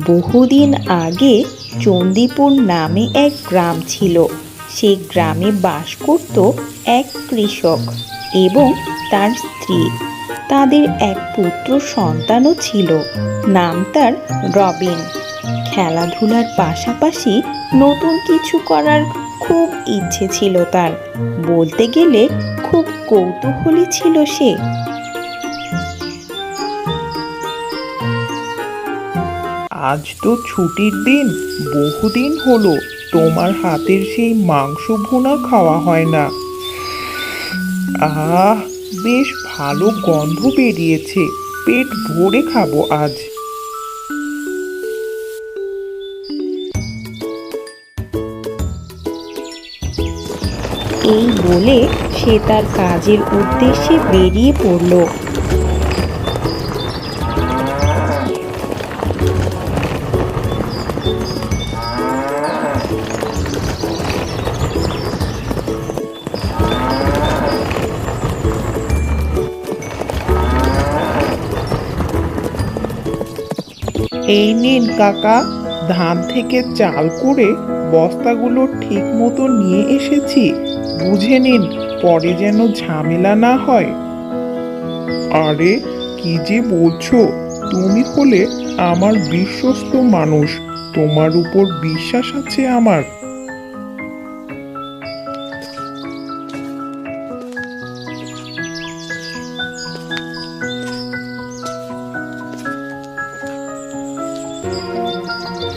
বহুদিন আগে চণ্ডীপুর নামে এক গ্রাম ছিল। সেই গ্রামে বাস করত এক কৃষক এবং তার স্ত্রী। তাদের এক পুত্র সন্তানও ছিল, নাম তার রবিন। খেলাধুলার পাশাপাশি নতুন কিছু করার খুব ইচ্ছে ছিল তার। বলতে গেলে খুব কৌতূহলী ছিল সে। আজ তো ছুটির দিন, বহুদিন হলো তোমার হাতের সেই মাংস ভুনা খাওয়া হয় না। আহ, বেশ ভালো গন্ধ বেরিয়েছে, পেট ভরে খাবো আজ। এই বলে সে তার কাজের উদ্দেশ্যে বেরিয়ে পড়ল। এই নিন কাকা, ধান থেকে চাল করে বস্তাগুলো ঠিক মতো নিয়ে এসেছি, বুঝে নিন, পরে যেন ঝামেলা না হয়। আরে কি যে বলছো, তুমি হলে আমার বিশ্বস্ত মানুষ, তোমার উপর বিশ্বাস আছে আমার।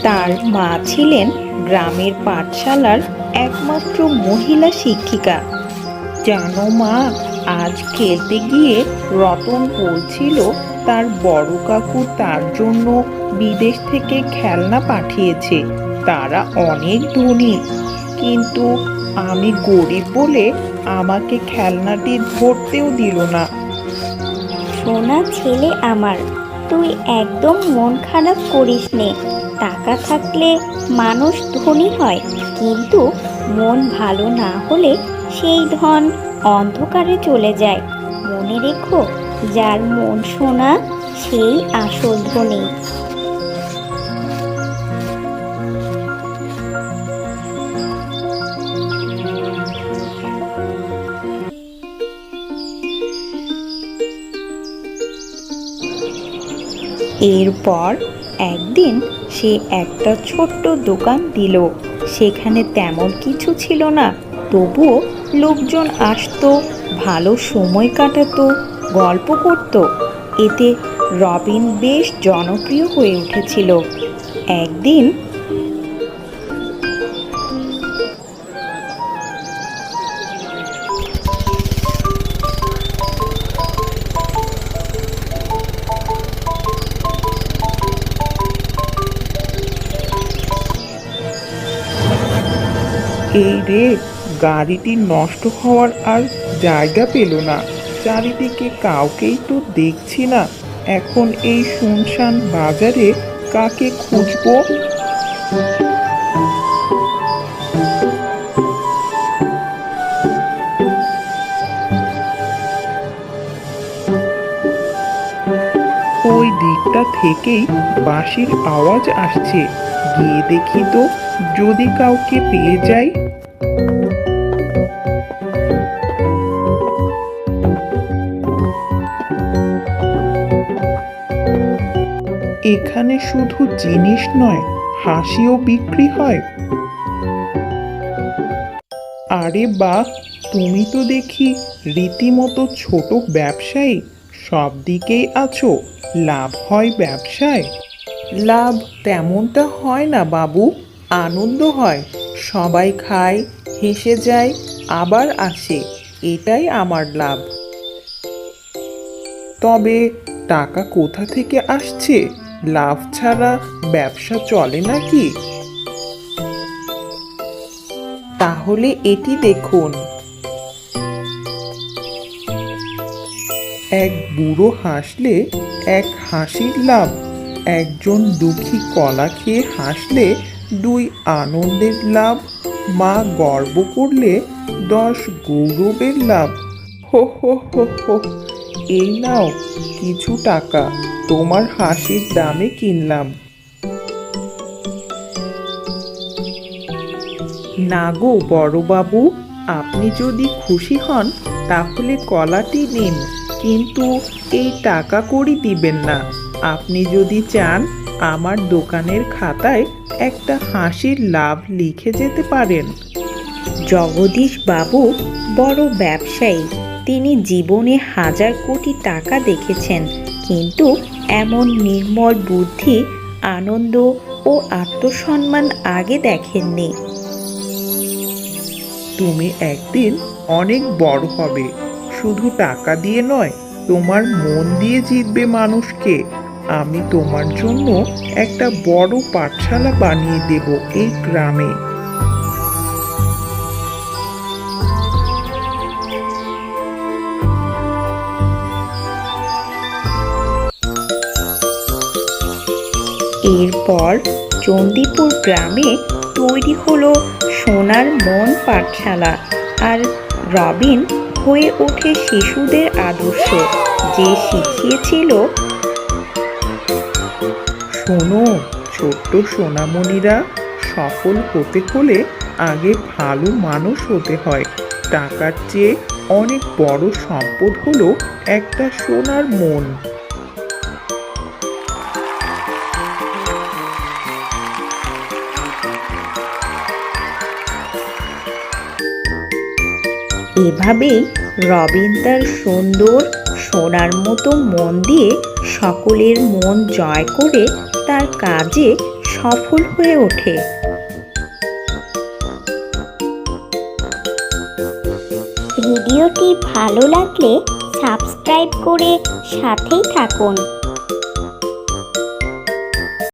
তার মা ছিলেন গ্রামের পাঠশালার একমাত্র মহিলা শিক্ষিকা। জানো মা, আজ খেলতে গিয়ে রতন বলছিল তার বড় কাকু তার জন্য বিদেশ থেকে খেলনা পাঠিয়েছে। তারা অনেক ধনী, কিন্তু আমি গরিব বলে আমাকে খেলনাটি ধরতেও দিল না। সোনা ছেলে আমার, তুই একদম মন খারাপ করিস নে। টাকা থাকলে মানুষ ধনী হয়, কিন্তু মন ভালো না হলে সেই ধন অন্ধকারে চলে যায়। মনে রেখো, যার মন সোনা সেই আসল ধনী। এরপর একদিন সে একটা ছোট্ট দোকান দিল। সেখানে তেমন কিছু ছিল না, তবুও লোকজন আসতো, ভালো সময় কাটাতো, গল্প করত। এতে রবিন বেশ জনপ্রিয় হয়ে উঠেছিল। একদিন এই রে, গাড়িটি নষ্ট হওয়ার আর জায়গা পেল না। চারিদিকে কাউকেই তো দেখছি না। এখন এই শুনশান বাজারে কাকে খুঁজবো? ওই দিকটা থেকেই বাঁশির আওয়াজ আসছে, গিয়ে দেখি তো যদি কাউকে পেয়ে যাই। এখানে শুধু জিনিস নয়, হাসিও বিক্রি হয়। আরে বাহ, তুমি তো দেখি রীতিমতো ছোট ব্যবসায়ী, সব দিকেই আছো, লাভ হয় ব্যবসায়? লাভ তেমনটা হয় না বাবু, আনন্দ হয়। সবাই খায়, হেসে যায়, আবার আসে, এটাই আমার লাভ। তবে টাকা কোথা থেকে আসছে? লাভ ছাড়া ব্যবসা চলে নাকি? তাহলে এটি দেখুন। এক বুড়ো হাসলে এক হাসির লাভ, একজন দুঃখী কলা খেয়ে হাসলে 2 আনন্দের লাভ, মা গর্ব করলে 10 গৌরবের লাভ। হো হো হো হো, এই নাও কিছু টাকা, তোমার হাসির দামে কিনলাম। না গো বড়বাবু, আপনি যদি খুশি হন তাহলে কলাটি নিন, কিন্তু এই টাকা কড়ি দিবেন না। আপনি যদি চান আমার দোকানের খাতায় একটা হাসির লাভ লিখে যেতে পারেন। জগদীশ বাবু বড় ব্যবসায়ী। তিনি জীবনে হাজার কোটি টাকা দেখেছেন, কিন্তু এমন নির্মল বুদ্ধি, আনন্দ ও আত্মসম্মান আগে দেখেননি। তুমি একদিন অনেক বড় হবে, শুধু টাকা দিয়ে নয়, তোমার মন দিয়ে জিতবে মানুষকে। আমি তোমার জন্য একটা বড় পাঠশালা বানিয়ে দেব এই গ্রামে। এরপর চণ্ডীপুর গ্রামে তৈরি হলো সোনার মন পাঠশালা, আর রবিন হয়ে ওঠে শিশুদের আদর্শ, যে শিখিয়েছিল, শোনো ছোট্ট সোনামণিরা, সফল হতে হলে আগে ভালো মানুষ হতে হয়। টাকার চেয়ে অনেক বড় সম্পদ হলো একটা সোনার মন। এভাবেই রবিন তার সুন্দর সোনার মতো মন দিয়ে সকলের মন জয় করে তার কাজে সফল হয়ে ওঠে। ভিডিওটি ভালো লাগলে সাবস্ক্রাইব করে সাথেই থাকুন।